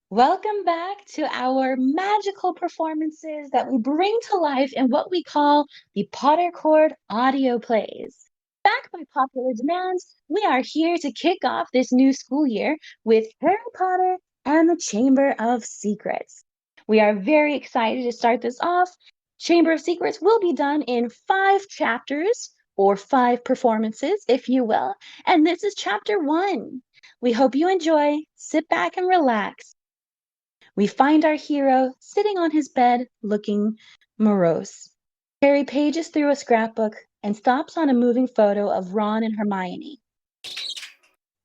Welcome back to our magical performances that we bring to life in what we call the Pottercord audio plays. Back by popular demand, we are here to kick off this new school year with Harry Potter and the Chamber of Secrets. We are very excited to start this off. Chamber of Secrets will be done in 5 chapters, or 5 performances, if you will, and this is chapter 1. We hope you enjoy. Sit back and relax. We find our hero sitting on his bed looking morose. Harry pages through a scrapbook and stops on a moving photo of Ron and Hermione.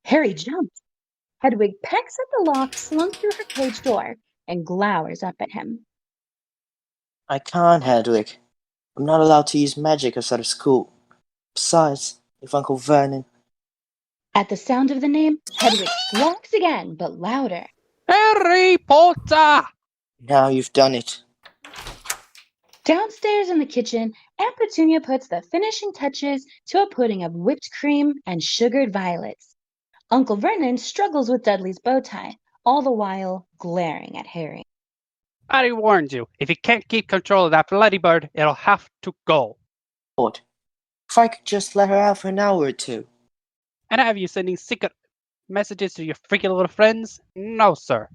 Harry jumps. Hedwig pecks at the lock slung through her cage door and glowers up at him. I can't, Hedwig. I'm not allowed to use magic outside of school. Besides, if Uncle Vernon... At the sound of the name, Hedwig squawks again, but louder. Harry Potter! Now you've done it. Downstairs in the kitchen, Aunt Petunia puts the finishing touches to a pudding of whipped cream and sugared violets. Uncle Vernon struggles with Dudley's bow tie, all the while glaring at Harry. I already warned you. If you can't keep control of that bloody bird, it'll have to go. Lord, if I could just let her out for an hour or two. And have you sending secret messages to your freaky little friends? No, sir.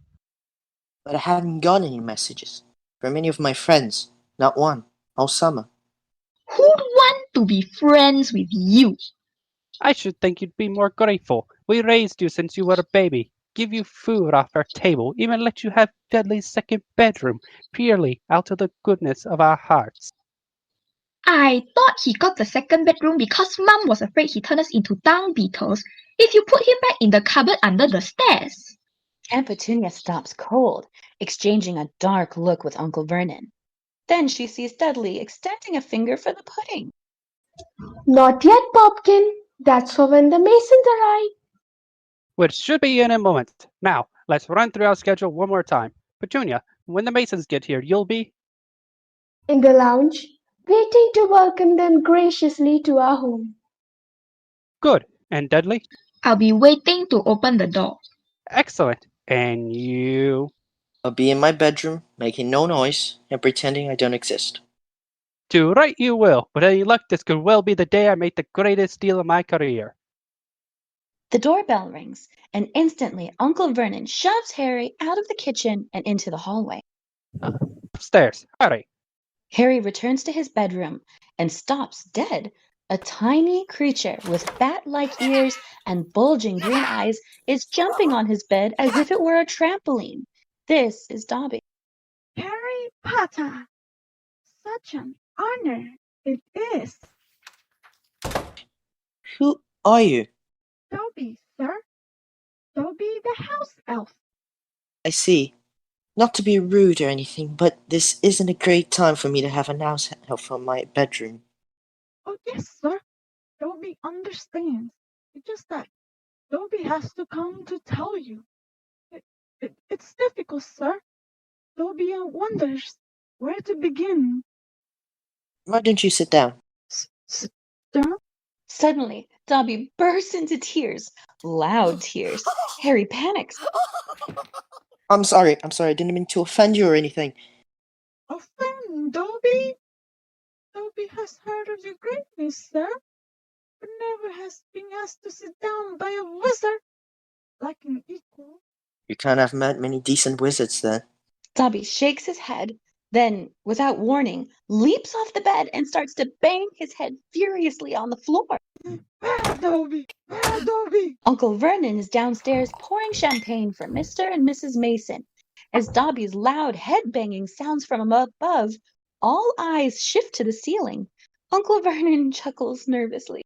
But I haven't got any messages from any of my friends. Not one. All summer. Who'd want to be friends with you? I should think you'd be more grateful. We raised you since you were a baby, give you food off our table, even let you have Dudley's second bedroom, purely out of the goodness of our hearts. I thought he got the second bedroom because Mum was afraid he turned us into dung beetles if you put him back in the cupboard under the stairs. Aunt Petunia stops cold, exchanging a dark look with Uncle Vernon. Then she sees Dudley extending a finger for the pudding. Not yet, Pumpkin. That's for when the Masons arrive. Which should be in a moment. Now, let's run through our schedule one more time. Petunia, when the Masons get here, you'll be... In the lounge, waiting to welcome them graciously to our home. Good. And Dudley? I'll be waiting to open the door. Excellent. And you... I'll be in my bedroom, making no noise, and pretending I don't exist. Do right you will. With any luck, this could well be the day I make the greatest deal of my career. The doorbell rings, and instantly Uncle Vernon shoves Harry out of the kitchen and into the hallway. Upstairs. Hurry. Harry returns to his bedroom and stops dead. A tiny creature with bat-like ears and bulging green eyes is jumping on his bed as if it were a trampoline. This is Dobby. Harry Potter! Such an honor it is. Who are you? Dobby, sir. Dobby the house elf. I see. Not to be rude or anything, but this isn't a great time for me to have an house elf from my bedroom. Oh, yes, sir. Dobby understands. It's just that Dobby has to come to tell you. It's difficult, sir. Dobby wonders where to begin. Why don't you sit down? Sir? Suddenly, Dobby bursts into tears, loud tears. Harry panics. I'm sorry, I didn't mean to offend you or anything. Offend, Dobby? Dobby has heard of your greatness, sir, but never has been asked to sit down by a wizard like an equal. You can't have met many decent wizards then. Dobby shakes his head, then, without warning, leaps off the bed and starts to bang his head furiously on the floor. Dobby! Dobby! Uncle Vernon is downstairs pouring champagne for Mr. and Mrs. Mason. As Dobby's loud head-banging sounds from above, all eyes shift to the ceiling. Uncle Vernon chuckles nervously.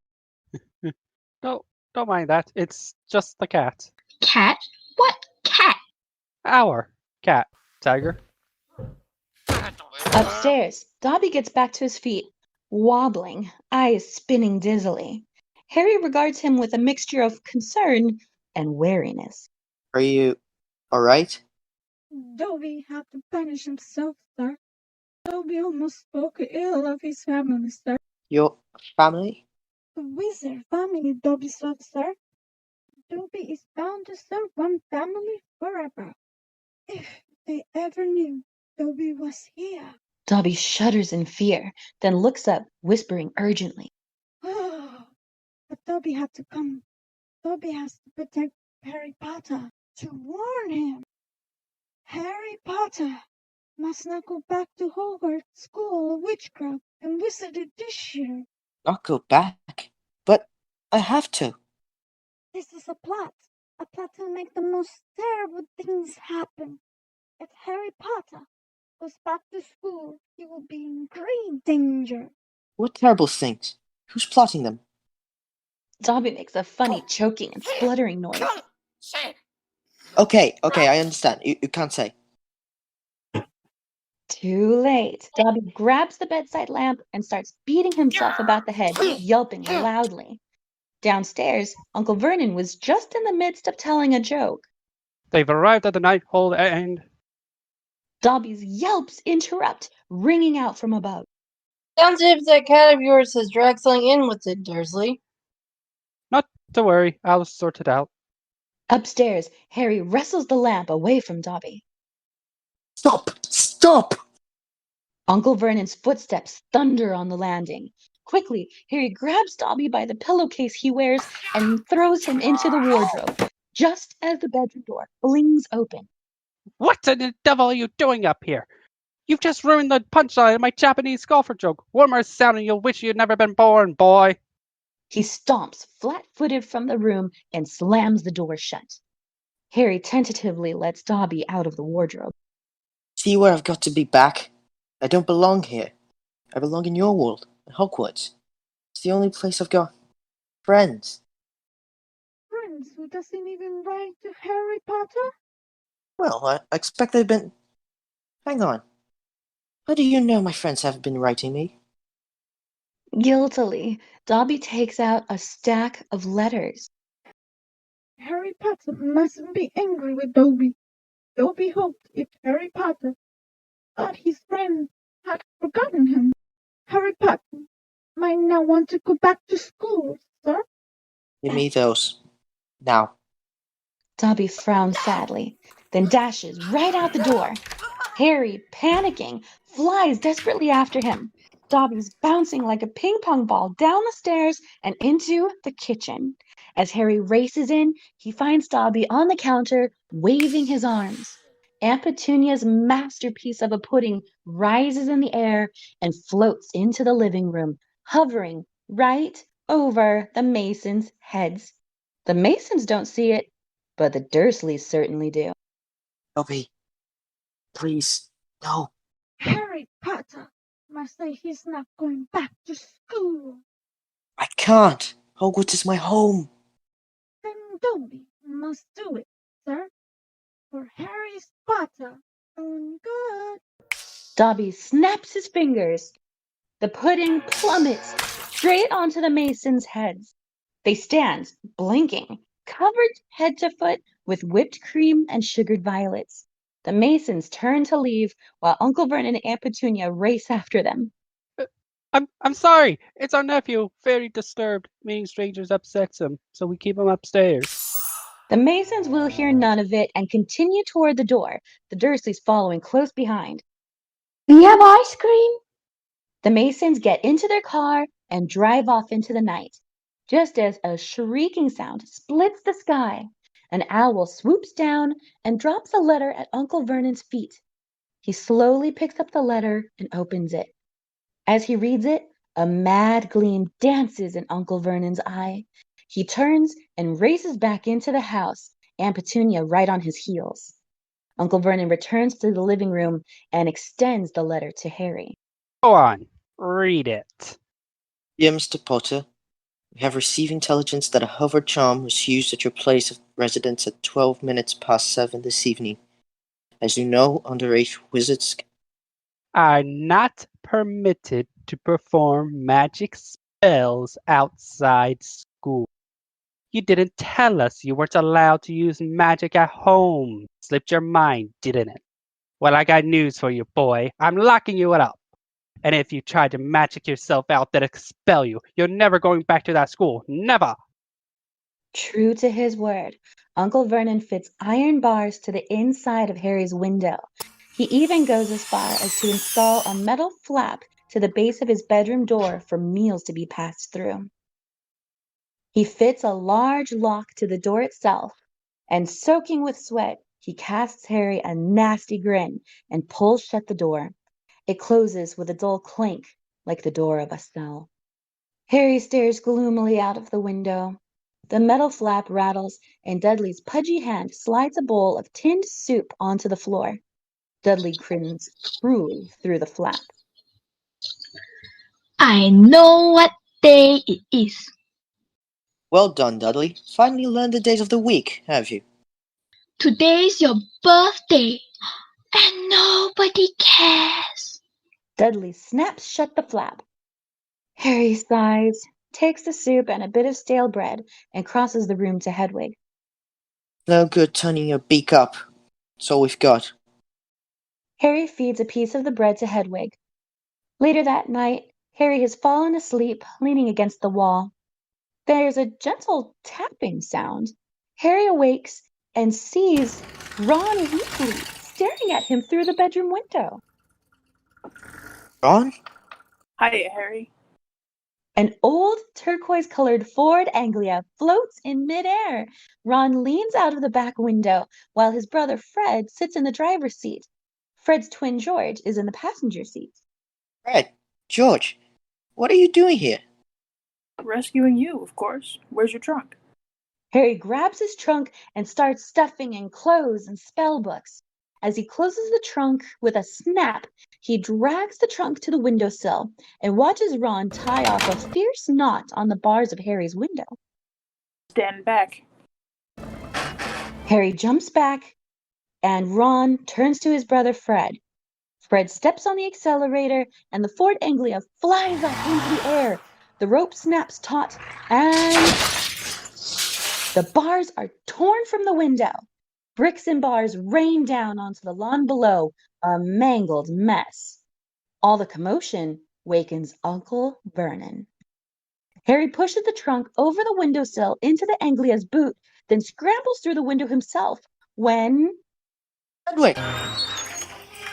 Don't mind that. It's just the cat. Cat? What cat? Our cat, Tiger. Upstairs, Dobby gets back to his feet, wobbling, eyes spinning dizzily. Harry regards him with a mixture of concern and wariness. Are you alright? Dobby had to punish himself, sir. Dobby almost spoke ill of his family, sir. Your family? The wizard family, Dobby said, sir. Dobby is bound to serve one family forever. If they ever knew Dobby was here. Dobby shudders in fear, then looks up, whispering urgently. Oh, but Dobby had to come. Dobby has to protect Harry Potter, to warn him. Harry Potter must not go back to Hogwarts School of Witchcraft and Wizardry this year. Not go back. But I have to. This is a plot to make the most terrible things happen. If Harry Potter goes back to school, he will be in great danger. What terrible things? Who's plotting them? Dobby makes a funny choking and spluttering noise. Okay, I understand. You can't say. Too late. Dobby grabs the bedside lamp and starts beating himself about the head, yelping loudly. Downstairs, Uncle Vernon was just in the midst of telling a joke. They've arrived at the Night Hall and... Dobby's yelps interrupt, ringing out from above. Sounds as if that cat of yours has dragged something in with it, Dursley. Not to worry, I'll sort it out. Upstairs, Harry wrestles the lamp away from Dobby. Stop! Uncle Vernon's footsteps thunder on the landing. Quickly, Harry grabs Dobby by the pillowcase he wears and throws him into the wardrobe, just as the bedroom door flings open. What in the devil are you doing up here? You've just ruined the punchline of my Japanese golfer joke. One more sound and you'll wish you'd never been born, boy. He stomps flat-footed from the room and slams the door shut. Harry tentatively lets Dobby out of the wardrobe. See where I've got to be back? I don't belong here. I belong in your world, in Hogwarts. It's the only place I've got friends. Friends who doesn't even write to Harry Potter? Well, I expect they've been... Hang on. How do you know my friends haven't been writing me? Guiltily, Dobby takes out a stack of letters. Harry Potter mustn't be angry with Dobby. Dobby hoped if Harry Potter thought his friend had forgotten him, Harry Potter might not want to go back to school, sir. Give me those. Now. Dobby frowns sadly, then dashes right out the door. Harry, panicking, flies desperately after him. Dobby's bouncing like a ping pong ball down the stairs and into the kitchen. As Harry races in, he finds Dobby on the counter, waving his arms. Aunt Petunia's masterpiece of a pudding rises in the air and floats into the living room, hovering right over the Masons' heads. The Masons don't see it, but the Dursleys certainly do. Dobby. Please. No. Harry Potter must say he's not going back to school. I can't. Hogwarts is my home. Then Dobby must do it, sir. For Harry Potter own good. Dobby snaps his fingers. The pudding plummets straight onto the Masons' heads. They stand, blinking, covered head to foot with whipped cream and sugared violets. The Masons turn to leave while Uncle Vernon and Aunt Petunia race after them. I'm sorry. It's our nephew. Very disturbed. Meeting strangers upsets him, so we keep him upstairs. The Masons will hear none of it and continue toward the door, the Dursleys following close behind. We have ice cream. The Masons get into their car and drive off into the night. Just as a shrieking sound splits the sky, an owl swoops down and drops a letter at Uncle Vernon's feet. He slowly picks up the letter and opens it. As he reads it, a mad gleam dances in Uncle Vernon's eye. He turns and races back into the house, Aunt Petunia right on his heels. Uncle Vernon returns to the living room and extends the letter to Harry. Go on, read it. Dear Mr. Potter, we have received intelligence that a hover charm was used at your place of residence at 12 minutes past 7 this evening. As you know, underage wizards Are not permitted to perform magic spells outside school. You didn't tell us you weren't allowed to use magic at home. Slipped your mind, didn't it? Well, I got news for you, boy. I'm locking you up. And if you try to magic yourself out, then expel you. You're never going back to that school. Never. True to his word, Uncle Vernon fits iron bars to the inside of Harry's window. He even goes as far as to install a metal flap to the base of his bedroom door for meals to be passed through. He fits a large lock to the door itself, and soaking with sweat, he casts Harry a nasty grin and pulls shut the door. It closes with a dull clink, like the door of a cell. Harry stares gloomily out of the window. The metal flap rattles, and Dudley's pudgy hand slides a bowl of tinned soup onto the floor. Dudley grins cruelly through the flap. I know what day it is. Well done, Dudley. Finally learned the days of the week, have you? Today's your birthday, and nobody cares. Dudley snaps shut the flap. Harry sighs, takes the soup and a bit of stale bread, and crosses the room to Hedwig. No good turning your beak up. That's all we've got. Harry feeds a piece of the bread to Hedwig. Later that night, Harry has fallen asleep, leaning against the wall. There's a gentle tapping sound. Harry awakes and sees Ron Weasley staring at him through the bedroom window. Ron? Hiya, Harry. An old turquoise-colored Ford Anglia floats in midair. Ron leans out of the back window, while his brother Fred sits in the driver's seat. Fred's twin George is in the passenger seat. Fred, George, what are you doing here? Rescuing you, of course. Where's your trunk? Harry grabs his trunk and starts stuffing in clothes and spell books. As he closes the trunk with a snap, he drags the trunk to the windowsill and watches Ron tie off a fierce knot on the bars of Harry's window. Stand back. Harry jumps back, and Ron turns to his brother Fred. Fred steps on the accelerator, and the Ford Anglia flies up into the air. The rope snaps taut, and the bars are torn from the window. Bricks and bars rain down onto the lawn below, a mangled mess. All the commotion wakens Uncle Vernon. Harry pushes the trunk over the windowsill into the Anglia's boot, then scrambles through the window himself when... Hedwig!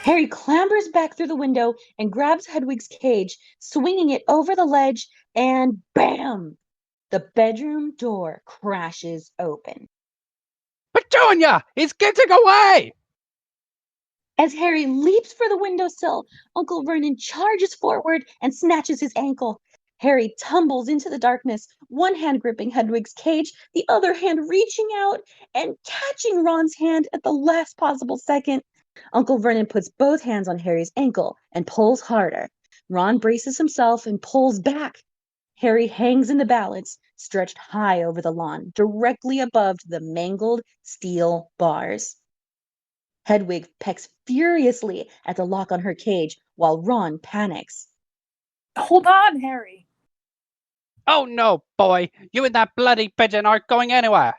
Harry clambers back through the window and grabs Hedwig's cage, swinging it over the ledge, and bam! The bedroom door crashes open. Petunia! He's getting away! As Harry leaps for the windowsill, Uncle Vernon charges forward and snatches his ankle. Harry tumbles into the darkness, one hand gripping Hedwig's cage, the other hand reaching out and catching Ron's hand at the last possible second. Uncle Vernon puts both hands on Harry's ankle and pulls harder. Ron braces himself and pulls back. Harry hangs in the balance, stretched high over the lawn, directly above the mangled steel bars. Hedwig pecks furiously at the lock on her cage, while Ron panics. Hold on, Harry. Oh no, boy! You and that bloody pigeon aren't going anywhere!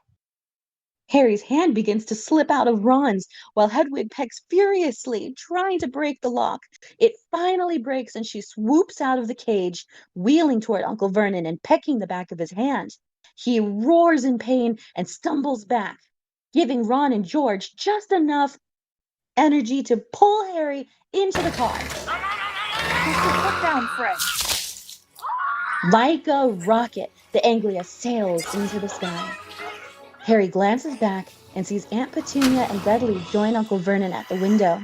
Harry's hand begins to slip out of Ron's, while Hedwig pecks furiously, trying to break the lock. It finally breaks, and she swoops out of the cage, wheeling toward Uncle Vernon and pecking the back of his hand. He roars in pain and stumbles back, giving Ron and George just enough energy to pull Harry into the car. Put down, Fred. Like a rocket, the Anglia sails into the sky. Harry glances back and sees Aunt Petunia and Dudley join Uncle Vernon at the window.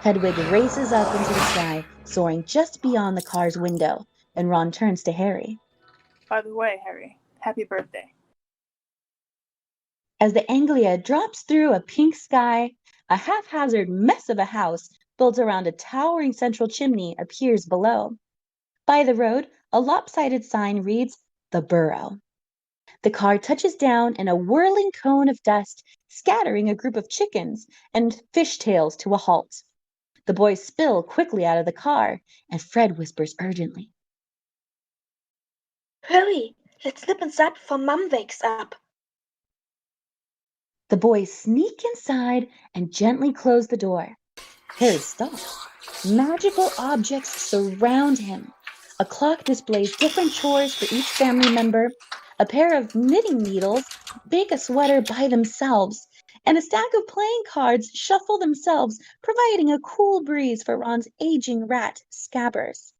Hedwig races up into the sky, soaring just beyond the car's window, and Ron turns to Harry. By the way, Harry, happy birthday. As the Anglia drops through a pink sky, a haphazard mess of a house built around a towering central chimney appears below. By the road, a lopsided sign reads, "The Burrow." The car touches down in a whirling cone of dust, scattering a group of chickens and fishtails to a halt. The boys spill quickly out of the car, and Fred whispers urgently, Hurry, let's slip inside before Mum wakes up. The boys sneak inside and gently close the door. Harry stops. Magical objects surround him. A clock displays different chores for each family member. A pair of knitting needles bake a sweater by themselves, and a stack of playing cards shuffle themselves, providing a cool breeze for Ron's aging rat, Scabbers.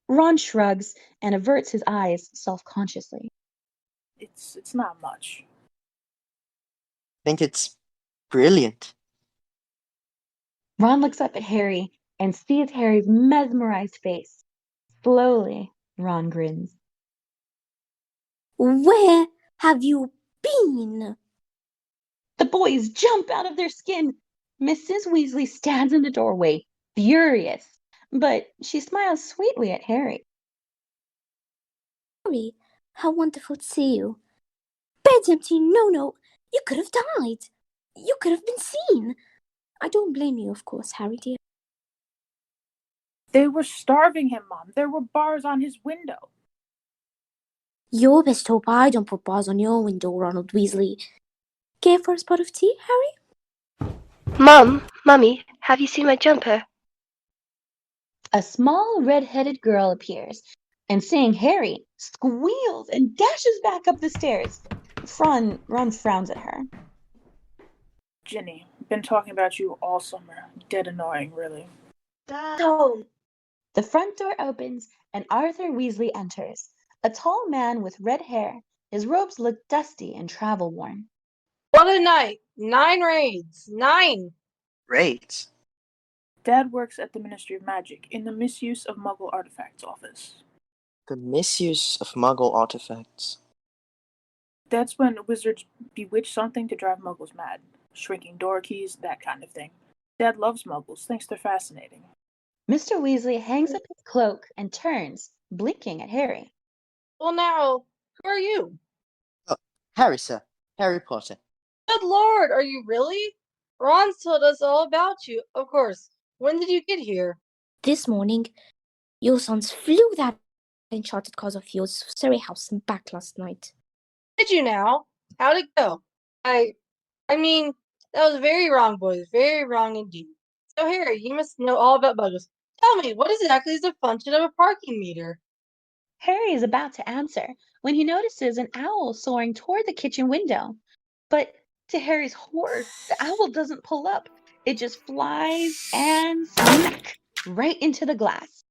Ron shrugs and averts his eyes self-consciously. It's not much. I think it's brilliant. Ron looks up at Harry and sees Harry's mesmerized face. Slowly, Ron grins. Where have you been? The boys jump out of their skin. Mrs. Weasley stands in the doorway, furious, but she smiles sweetly at Harry. Harry, how wonderful to see you. Bed's empty. No, you could have died. You could have been seen. I don't blame you, of course, Harry dear. They were starving him, Mom. There were bars on his window. You best hope I don't put bars on your window, Ronald Weasley. Care for a spot of tea, Harry? Mummy, have you seen my jumper? A small red-headed girl appears, and seeing Harry, squeals and dashes back up the stairs. Ron frowns at her. Ginny, been talking about you all summer. Dead annoying, really. Tom. The front door opens, and Arthur Weasley enters. A tall man with red hair. His robes look dusty and travel-worn. What a night! 9 raids! 9! Great. Dad works at the Ministry of Magic in the Misuse of Muggle Artifacts office. The misuse of Muggle artifacts. That's when wizards bewitch something to drive Muggles mad. Shrinking door keys, that kind of thing. Dad loves Muggles, thinks they're fascinating. Mr. Weasley hangs up his cloak and turns, blinking at Harry. Well now, who are you? Oh, Harry, sir. Harry Potter. Good Lord, are you really? Ron's told us all about you, of course. When did you get here? This morning, your sons flew that enchanted cars of yours to Surrey House and back last night. Did you now? How'd it go? I mean, that was very wrong, boys. Very wrong indeed. So Harry, you must know all about Muggles. Tell me, what exactly is the function of a parking meter? Harry is about to answer when he notices an owl soaring toward the kitchen window. But to Harry's horror, the owl doesn't pull up. It just flies and smack right into the glass.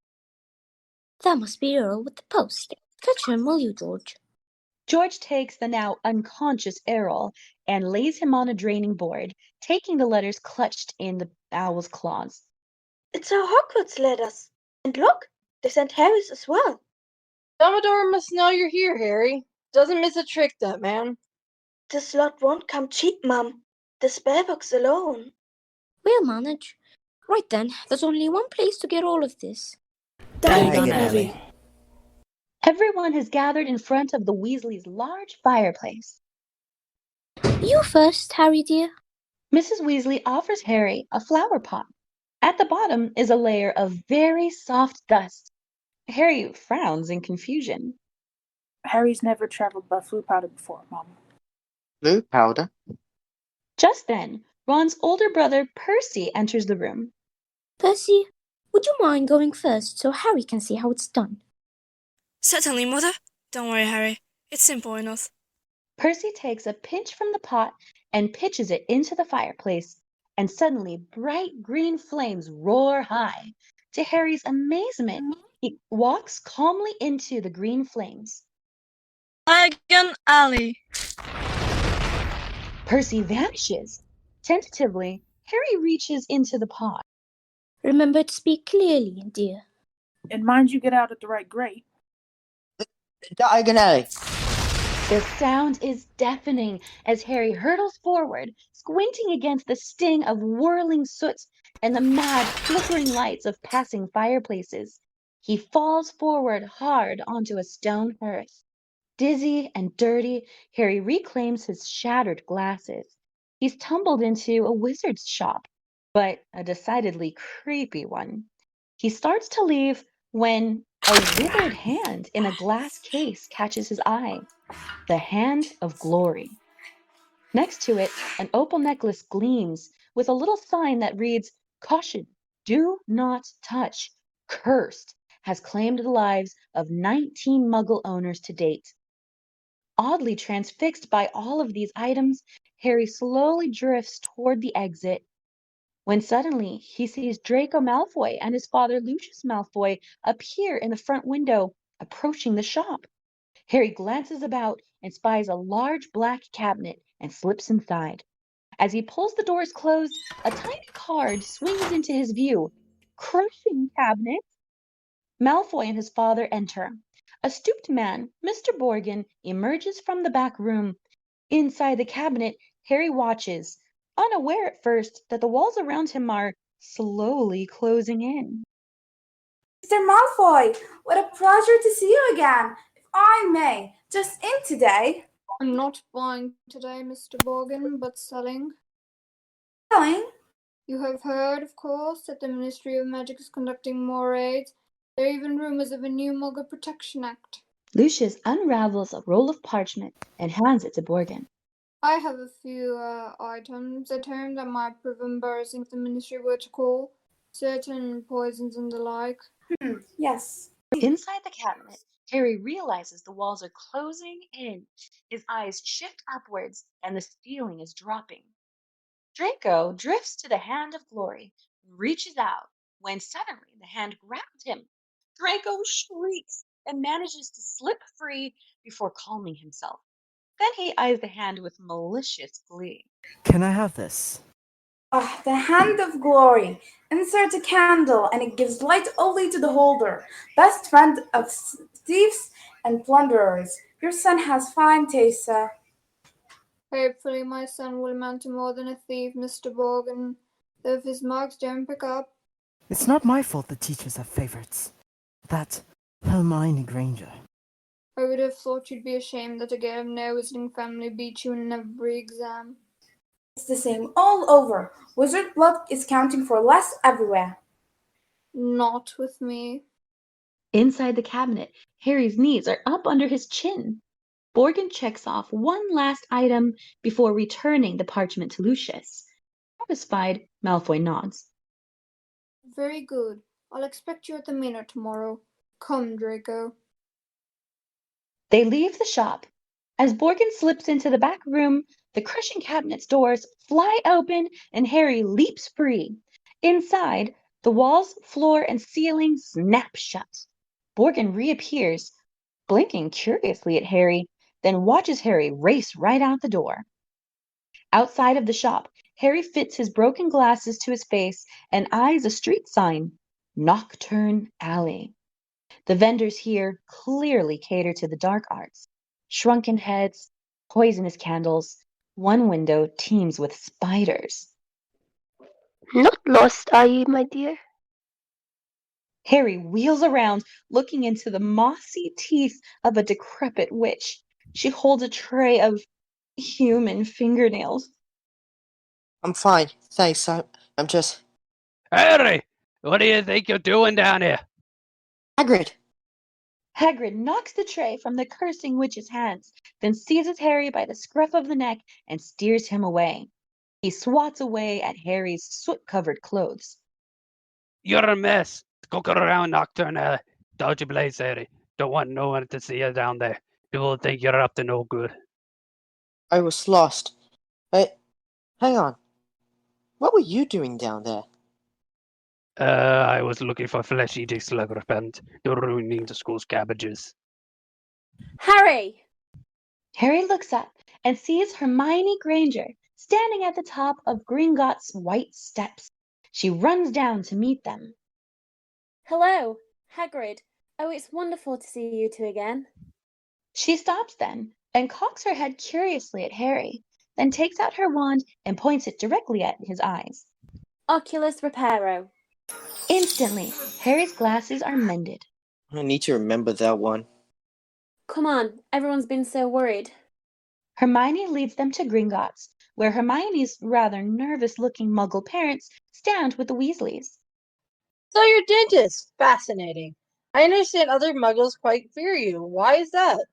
That must be Earl with the post. Catch him, will you, George? George takes the now unconscious Errol and lays him on a draining board, taking the letters clutched in the owl's claws. It's our Hogwarts letters. And look, they sent Harry's as well. Dumbledore must know you're here, Harry. Doesn't miss a trick, that man. This lot won't come cheap, Mum. The spellbooks alone. We'll manage. Right then, there's only one place to get all of this. Diagon Alley. Everyone has gathered in front of the Weasleys' large fireplace. You first, Harry dear. Mrs. Weasley offers Harry a flower pot. At the bottom is a layer of very soft dust. Harry frowns in confusion. Harry's never traveled by Floo powder before, Mom. Blue powder. Just then, Ron's older brother Percy enters the room. Percy, would you mind going first so Harry can see how it's done? Certainly, Mother. Don't worry, Harry. It's simple enough. Percy takes a pinch from the pot and pitches it into the fireplace, and suddenly bright green flames roar high. To Harry's amazement, he walks calmly into the green flames. Diagon Alley. Percy vanishes. Tentatively, Harry reaches into the pot. Remember to speak clearly, dear. And mind you get out at the right grate. Diagon Alley. The sound is deafening as Harry hurtles forward, squinting against the sting of whirling soot and the mad flickering lights of passing fireplaces. He falls forward hard onto a stone hearth. Dizzy and dirty, Harry reclaims his shattered glasses. He's tumbled into a wizard's shop, but a decidedly creepy one. He starts to leave when a withered hand in a glass case catches his eye. The Hand of Glory. Next to it, an opal necklace gleams with a little sign that reads, "Caution, do not touch. Cursed has claimed the lives of 19 Muggle owners to date." Oddly transfixed by all of these items, Harry slowly drifts toward the exit when suddenly he sees Draco Malfoy and his father Lucius Malfoy appear in the front window, approaching the shop. Harry glances about and spies a large black cabinet and slips inside. As he pulls the doors closed, a tiny card swings into his view. Crushing cabinet! Malfoy and his father enter. A stooped man, Mr. Borgin, emerges from the back room. Inside the cabinet, Harry watches, unaware at first that the walls around him are slowly closing in. Mr. Malfoy, what a pleasure to see you again. If I may, just in today. I'm not buying today, Mr. Borgin, but selling. Selling? You have heard, of course, that the Ministry of Magic is conducting more raids. There are even rumors of a new Muggle Protection Act. Lucius unravels a roll of parchment and hands it to Borgin. I have a few items at home that might prove embarrassing if the Ministry were to call. Certain poisons and the like. Yes. Inside the cabinet, Harry realizes the walls are closing in. His eyes shift upwards and the ceiling is dropping. Draco drifts to the Hand of Glory and reaches out when suddenly the hand grabs him. Draco shrieks and manages to slip free before calming himself. Then he eyes the hand with malicious glee. Can I have this? The Hand of Glory. Insert a candle and it gives light only to the holder. Best friend of thieves and plunderers. Your son has fine taste, sir. Hopefully my son will amount to more than a thief, Mr. Borgin. Though if his marks don't pick up... It's not my fault the teachers have favorites. That Hermione Granger. I would have thought you'd be ashamed that a girl of no wizarding family beat you in every exam. It's the same all over. Wizard blood is counting for less everywhere. Not with me. Inside the cabinet, Harry's knees are up under his chin. Borgin checks off one last item before returning the parchment to Lucius. Satisfied, Malfoy nods. Very good. I'll expect you at the Manor tomorrow. Come, Draco. They leave the shop. As Borgin slips into the back room, the crushing cabinet's doors fly open and Harry leaps free. Inside, the walls, floor, and ceiling snap shut. Borgin reappears, blinking curiously at Harry, then watches Harry race right out the door. Outside of the shop, Harry fits his broken glasses to his face and eyes a street sign, Nocturne Alley. The vendors here clearly cater to the dark arts. Shrunken heads, poisonous candles, one window teems with spiders. Not lost, are you, my dear? Harry wheels around, looking into the mossy teeth of a decrepit witch. She holds a tray of human fingernails. I'm fine, thanks. I'm just... Harry! What do you think you're doing down here? Hagrid! Hagrid knocks the tray from the cursing witch's hands, then seizes Harry by the scruff of the neck and steers him away. He swats away at Harry's soot-covered clothes. You're a mess. Go around Nocturne Alley. Dodge your place, Harry. Don't want no one to see you down there. People will think you're up to no good. I was lost. Hang on. What were you doing down there? I was looking for flesh-eating slug repellent. They're ruining the school's cabbages. Harry! Harry looks up and sees Hermione Granger standing at the top of Gringotts' white steps. She runs down to meet them. Hello, Hagrid. Oh, it's wonderful to see you two again. She stops then and cocks her head curiously at Harry, then takes out her wand and points it directly at his eyes. Oculus Reparo. Instantly, Harry's glasses are mended. I need to remember that one. Come on, everyone's been so worried. Hermione leads them to Gringotts, where Hermione's rather nervous-looking Muggle parents stand with the Weasleys. So you're dentist. Fascinating. I understand other Muggles quite fear you. Why is that?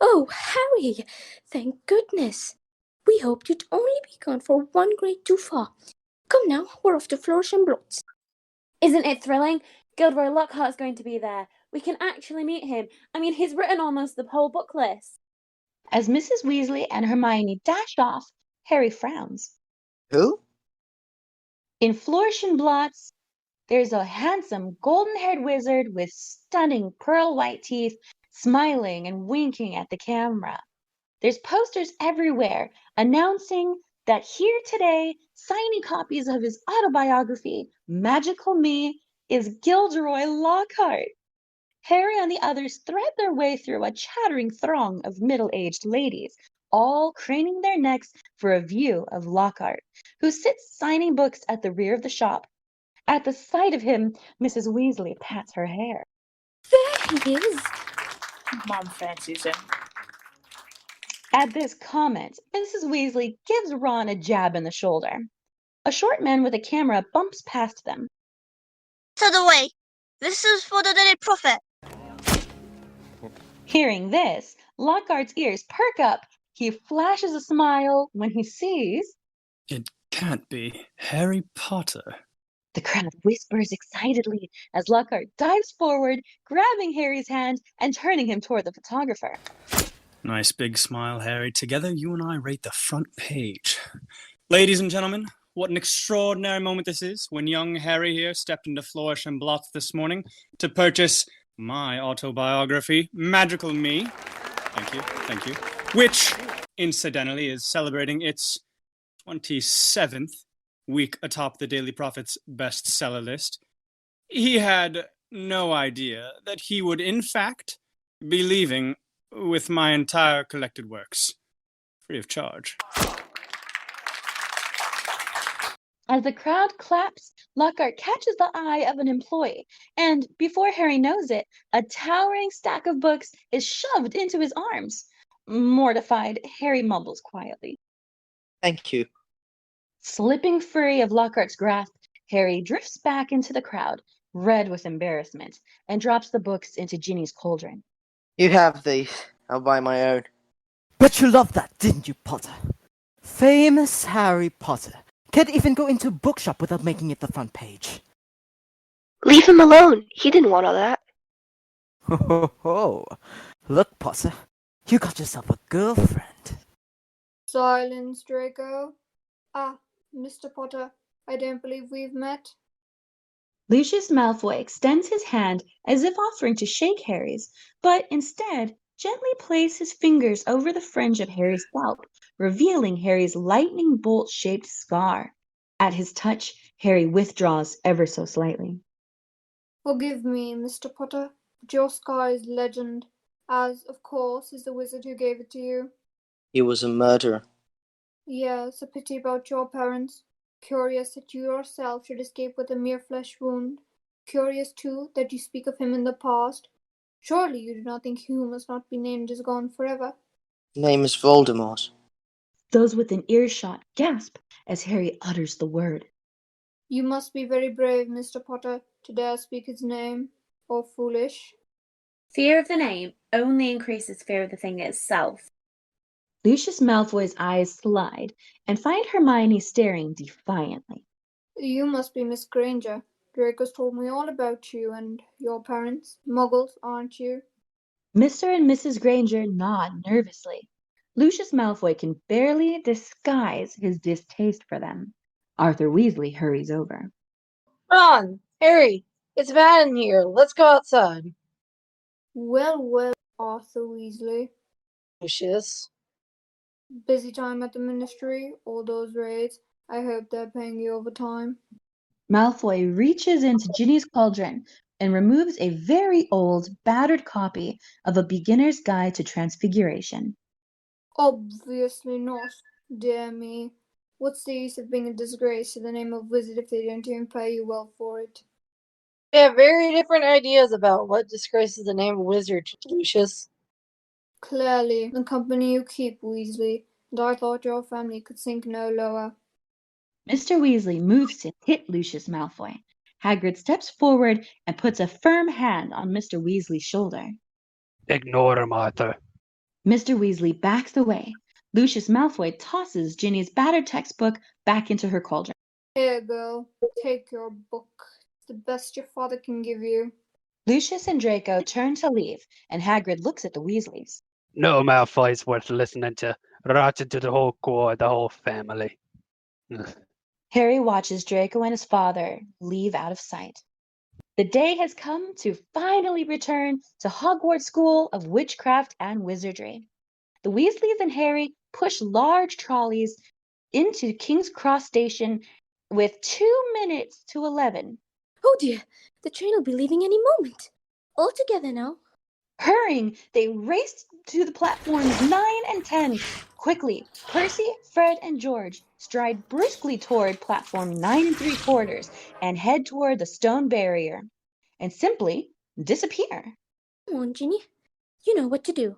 Oh, Harry! Thank goodness. We hoped you'd only be gone for one grade too far. Come now, we're off to Flourish and Blotts. Isn't it thrilling? Gilderoy Lockhart's going to be there. We can actually meet him. I mean, he's written almost the whole book list. As Mrs. Weasley and Hermione dash off, Harry frowns. Who? In Florschenblott's, there's a handsome golden-haired wizard with stunning pearl-white teeth, smiling and winking at the camera. There's posters everywhere announcing that here today, signing copies of his autobiography, Magical Me, is Gilderoy Lockhart. Harry and the others thread their way through a chattering throng of middle-aged ladies, all craning their necks for a view of Lockhart, who sits signing books at the rear of the shop. At the sight of him, Mrs. Weasley pats her hair. There he is. Mom fancies him. At this comment, Mrs. Weasley gives Ron a jab in the shoulder. A short man with a camera bumps past them. Out of the way. This is for the Daily Prophet. Hearing this, Lockhart's ears perk up. He flashes a smile when he sees... It can't be Harry Potter. The crowd whispers excitedly as Lockhart dives forward, grabbing Harry's hand and turning him toward the photographer. Nice big smile, Harry. Together, you and I rate the front page. Ladies and gentlemen, what an extraordinary moment this is when young Harry here stepped into Flourish and Blotts this morning to purchase my autobiography, Magical Me. Thank you. Which, incidentally, is celebrating its 27th week atop the Daily Prophet's bestseller list. He had no idea that he would, in fact, be leaving with my entire collected works, free of charge. As the crowd claps, Lockhart catches the eye of an employee, and before Harry knows it, a towering stack of books is shoved into his arms. Mortified, Harry mumbles quietly. Thank you. Slipping free of Lockhart's grasp, Harry drifts back into the crowd, red with embarrassment, and drops the books into Ginny's cauldron. You have these. I'll buy my own. Bet you loved that, didn't you, Potter? Famous Harry Potter. Can't even go into a bookshop without making it the front page. Leave him alone. He didn't want all that. Ho ho ho. Look, Potter, you got yourself a girlfriend. Silence, Draco. Ah, Mr. Potter, I don't believe we've met. Lucius Malfoy extends his hand as if offering to shake Harry's, but instead gently places his fingers over the fringe of Harry's scalp, revealing Harry's lightning bolt-shaped scar. At his touch, Harry withdraws ever so slightly. Forgive me, Mr. Potter, but your scar is legend, as, of course, is the wizard who gave it to you. He was a murderer. Yes, a pity about your parents. Curious that you yourself should escape with a mere flesh wound. Curious, too, that you speak of him in the past. Surely you do not think he who must not be named is gone forever? Name is Voldemort. Those within earshot gasp as Harry utters the word. You must be very brave, Mr. Potter, to dare speak his name, or foolish. Fear of the name only increases fear of the thing itself. Lucius Malfoy's eyes slide and find Hermione staring defiantly. You must be Miss Granger. Draco's told me all about you and your parents. Muggles, aren't you? Mr. and Mrs. Granger nod nervously. Lucius Malfoy can barely disguise his distaste for them. Arthur Weasley hurries over. Ron, Harry, it's bad in here. Let's go outside. Well, Arthur Weasley. Lucius. Busy time at the ministry, all those raids. I hope they're paying you overtime. Malfoy reaches into Ginny's cauldron and removes a very old, battered copy of A Beginner's Guide to Transfiguration. Obviously not. Dear me. What's the use of being a disgrace to the name of wizard if they don't even pay you well for it? We have very different ideas about what disgraces the name of wizard, Lucius. Clearly, the company you keep, Weasley, and I thought your family could sink no lower. Mr. Weasley moves to hit Lucius Malfoy. Hagrid steps forward and puts a firm hand on Mr. Weasley's shoulder. Ignore him, Arthur. Mr. Weasley backs away. Lucius Malfoy tosses Ginny's battered textbook back into her cauldron. Here, girl. Take your book. It's the best your father can give you. Lucius and Draco turn to leave, and Hagrid looks at the Weasleys. No Malfoy's worth listening to. Rotten to the whole core, the whole family. Ugh. Harry watches Draco and his father leave out of sight. The day has come to finally return to Hogwarts School of Witchcraft and Wizardry. The Weasleys and Harry push large trolleys into King's Cross Station with 2 minutes to 11. Oh dear, the train will be leaving any moment. All together now. Hurrying, they raced to the platforms 9 and 10. Quickly, Percy, Fred, and George stride briskly toward platform 9 3/4 and head toward the stone barrier and simply disappear. Come on, Ginny. You know what to do.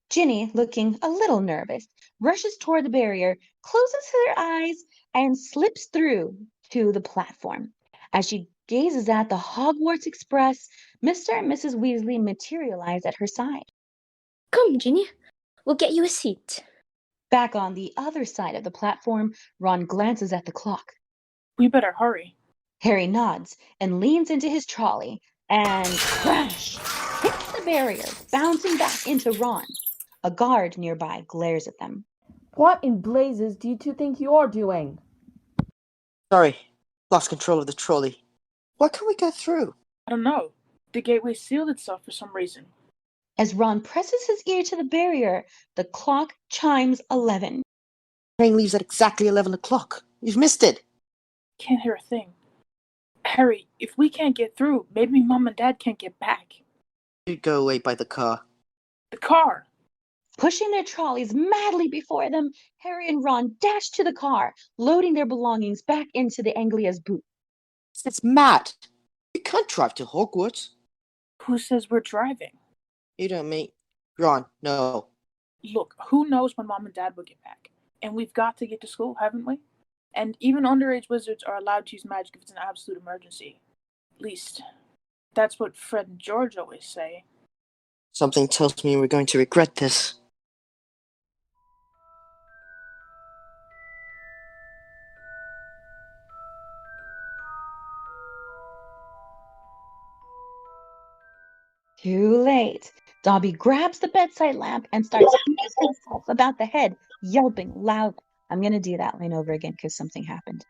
Ginny, looking a little nervous, rushes toward the barrier, closes her eyes, and slips through to the platform. As she gazes at the Hogwarts Express, Mr. and Mrs. Weasley materialize at her side. Come, Ginny. We'll get you a seat. Back on the other side of the platform, Ron glances at the clock. We better hurry. Harry nods and leans into his trolley and crash! Hits the barrier, bouncing back into Ron. A guard nearby glares at them. What in blazes do you two think you're doing? Sorry, lost control of the trolley. Why can't we get through? I don't know. The gateway sealed itself for some reason. As Ron presses his ear to the barrier, the clock chimes 11. Train leaves at exactly 11 o'clock. You've missed it. Can't hear a thing. Harry, if we can't get through, maybe Mom and Dad can't get back. You'd go away by the car. The car! Pushing their trolleys madly before them, Harry and Ron dash to the car, loading their belongings back into the Anglia's boot. That's mad. You can't drive to Hogwarts. Who says we're driving? You don't mean... Ron, no. Look, who knows when Mom and Dad will get back? And we've got to get to school, haven't we? And even underage wizards are allowed to use magic if it's an absolute emergency. At least, that's what Fred and George always say. Something tells me we're going to regret this. Too late. Dobby grabs the bedside lamp and starts beating himself about the head, yelping loud. I'm going to do that line over again because something happened.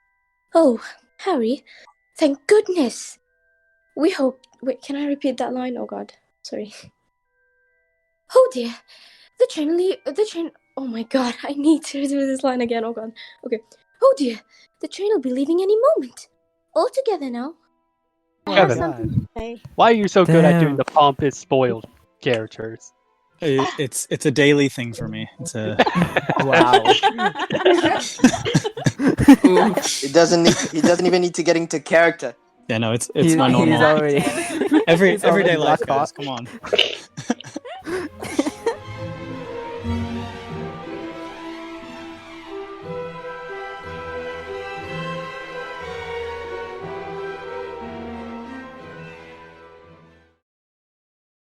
Oh, Harry, thank goodness. We hope... Wait, can I repeat that line? Oh god, sorry. Oh dear, the train... Oh my god, I need to do this line again, oh god. Okay. Oh dear, the train will be leaving any moment. All together now. Kevin, why are you so good at doing the pompous, spoiled characters? It's a daily thing for me. It's a Wow. He doesn't even need to get into character. Yeah, no, it's my normal. He's already everyday already life, Lockhart. guys. Come on.